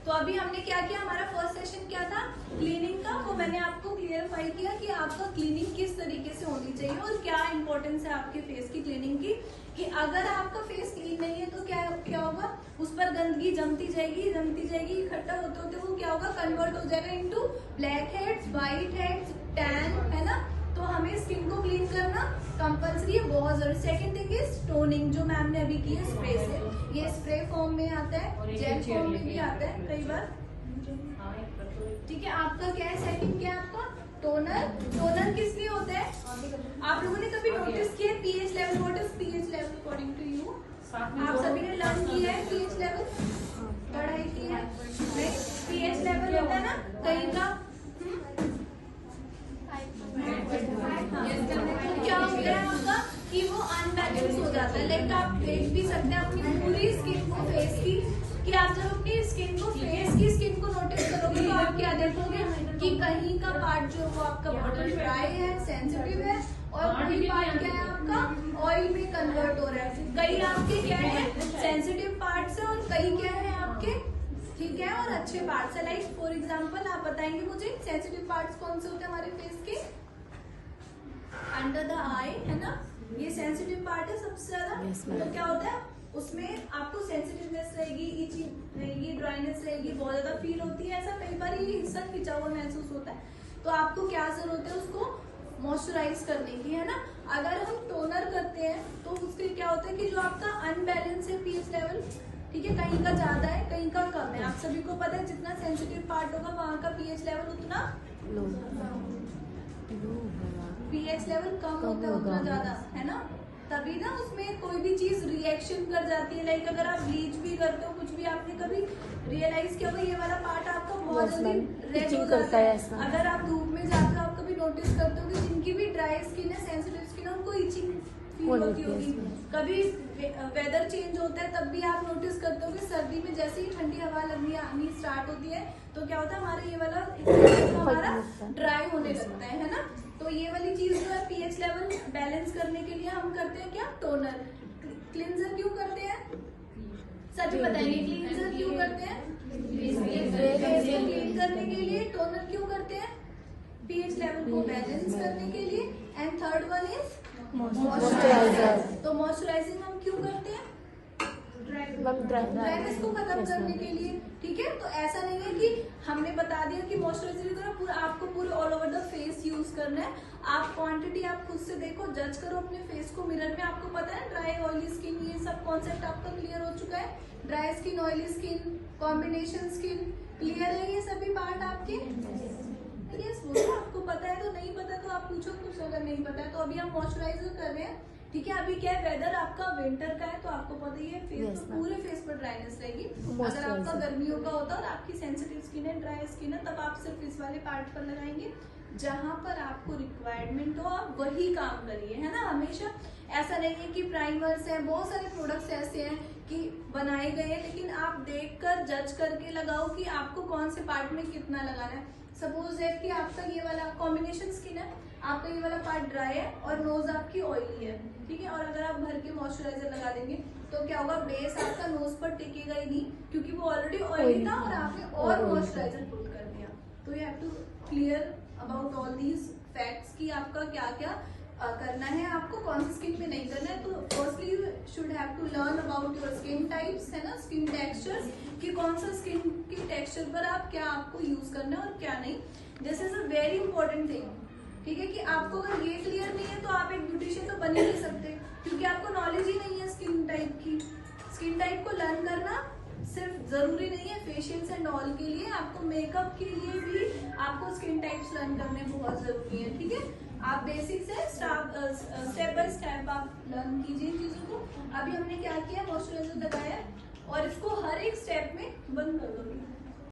तो अभी हमने क्या किया, हमारा फर्स्ट सेशन क्या था, क्लीनिंग का। वो मैंने आपको क्लियरफाई किया कि आपका क्लीनिंग किस तरीके से होनी चाहिए और क्या इंपॉर्टेंस है आपके फेस की क्लीनिंग की। कि अगर आपका फेस क्लीन नहीं है तो क्या होगा, उस पर गंदगी जमती जाएगी, इकट्ठा होते होते वो क्या होगा, कन्वर्ट हो जाएगा into black heads, white heads, tan, है ना। तो हमें स्किन को क्लीन करना कंपल्सरी है, बहुत जरूरी। सेकंड थिंग इज टोनिंग, जो मैम ने अभी की है स्प्रे से। ये स्प्रे फॉर्म में आता है, जेल फॉर्म में भी आता है कई बार, ठीक है। आपका क्या है, सेकंड क्या है आपका, टोनर। टोनर किस लिए होता है, आप लोगों ने कभी नोटिस किया pH level, what is pH level according to you? आप सभी ने लर्न किया है पीएच लेवल, पढ़ाई की है? नहीं, पीएच लेवल होता है ना कहीं का, क्या होता है आपका कि वो अनबैलेंस हो जाता है। लाइक आप देख भी सकते हैं अपनी पूरी स्किन को, फेस की, कि आप जब अपनी स्किन को, फेस की स्किन को नोटिस करोगे तो आप क्या देखोगे कि कहीं का पार्ट जो वो आपका बॉडी ड्राई है, सेंसिटिव है, और कोई पार्ट क्या है आपका ऑयल में कन्वर्ट हो रहा है। कई आपके क्या है सेंसिटिव पार्ट्स है और कई क्या है आपके ठीक है और अच्छे पार्ट्स है। लाइक फॉर एग्जाम्पल आप बताएंगे मुझे सेंसिटिव पार्ट्स कौन से होते हैं हमारे फेस के? अंडर द आई, है ना, ये सेंसिटिव पार्ट है सबसे ज्यादा। तो क्या होता है उसमें आपको सेंसिटिवनेस रहेगी, इचिंग रहेगी, ड्राइनेस रहेगी, बहुत ज्यादा फील होती है। ऐसा कई बार ये हिस्सा खिंचा हुआ महसूस होता है। तो आपको क्या जरूरत है उसको मॉइस्चराइज करने की, है ना। अगर हम टोनर करते हैं तो उससे क्या होता है कि जो आपका अनबैलेंस है पीएच लेवल, ठीक है, कहीं का ज्यादा है कहीं का कम है। आप सभी को पता है जितना सेंसिटिव पार्ट होगा वहाँ का पीएच लेवल उतना पीएच लेवल कम होता है, उतना ज्यादा, है ना। तभी ना उसमें कोई भी चीज रिएक्शन कर जाती है। लाइक अगर आप ब्लीच भी करते हो, कुछ भी, आपने कभी रियलाइज किया होगा ये वाला पार्ट आपका बहुत जल्दी रेड हो जाता है। अगर आप धूप में जाकर आप कभी नोटिस करते हो कि जिनकी भी ड्राई स्किन है, सेंसिटिव स्किन है, उनको इचिंग फील होती होगी। कभी वेदर चेंज होता है तब भी आप नोटिस करते हो कि सर्दी में जैसे ही ठंडी हवा लगनी आनी स्टार्ट होती है तो क्या होता है हमारा ये वाला हमारा ड्राई होने लगता है ना। तो ये वाली चीज जो है पीएच लेवल बैलेंस करने के लिए हम करते हैं क्या, टोनर। क्लींजर क्यों करते हैं, सभी बताएंगे क्लींजर क्यों करते हैं? फेस को क्लीन करने के लिए। टोनर क्यों करते हैं? पीएच लेवल को बैलेंस करने के लिए। And third one is moisturiser. तो मॉइस्चराइजिंग हम क्यों करते हैं? ड्राइनेस को खत्म करने के लिए, ठीक है। तो ऐसा नहीं है कि हमने बता दिया कि मॉइस्चराइजर की तरह पूरा आपको पूरे all over the face use करना है। आप क्वांटिटी आप खुद से देखो, जज करो अपने फेस को मिरर में। आपको पता है ड्राई ऑयली स्किन, ये सब कॉन्सेप्ट आपका क्लियर हो चुका है। Dry skin, oily skin, combination skin, clear है ये सभी पार्ट आपके? यस, वो आपको पता है। तो नहीं पता तो आप पूछो कुछ, अगर नहीं पता है तो अभी हम मॉइस्चराइजर कर रहे हैं, ठीक है। अभी क्या है, वेदर आपका विंटर का है तो आपको पता ही है फेस पर पूरे फेस पर ड्राइनेस रहेगी। अगर आपका गर्मियों का होता है और आपकी सेंसिटिव स्किन है, ड्राई स्किन है, तब आप सिर्फ इस वाले पार्ट पर लगाएंगे। जहां पर आपको रिक्वायरमेंट हो आप वही काम करिए, है ना। हमेशा ऐसा नहीं है कि प्राइमर्स है, बहुत सारे प्रोडक्ट्स ऐसे हैं कि बनाए गए हैं, लेकिन आप देखकर जज करके लगाओ कि आपको कौन से पार्ट में कितना लगाना है। सपोज है कि आपका ये वाला कॉम्बिनेशन स्किन है, आपका ये वाला पार्ट ड्राई है और नोज आपकी ऑयली है, ठीक है। और अगर आप भर के मॉइस्चराइजर लगा देंगे तो क्या होगा, बेस आपका नोज पर टिकेगा ही नहीं, क्योंकि वो ऑलरेडी ऑयली था और आपने और मॉइस्चराइजर पुट कर दिया। तो you have to clear about all these facts कि आपका क्या क्या करना है, आपको कौन सी स्किन में नहीं करना है। तो firstly you should have to learn about your skin types, है ना, स्किन टेक्सचर्स, कि कौन सा स्किन के टेक्सचर पर आप क्या आपको यूज करना है और क्या नहीं। This is a very important thing, ठीक है। कि आपको अगर ये क्लियर नहीं है तो आप एक ब्यूटिशियन तो बन ही नहीं सकते, क्योंकि आपको नॉलेज ही नहीं है स्किन टाइप की। स्किन टाइप को लर्न करना सिर्फ जरूरी नहीं है फेशियल्स एंड ऑल के लिए, आपको मेकअप के लिए भी आपको स्किन टाइप्स लर्न करने बहुत जरूरी है, ठीक है। आप बेसिक से स्टेप बाय स्टेप आप लर्न कीजिए चीजों को। अभी हमने क्या किया, मॉइस्चराइजर लगाया और इसको हर एक स्टेप में बंद कर दो।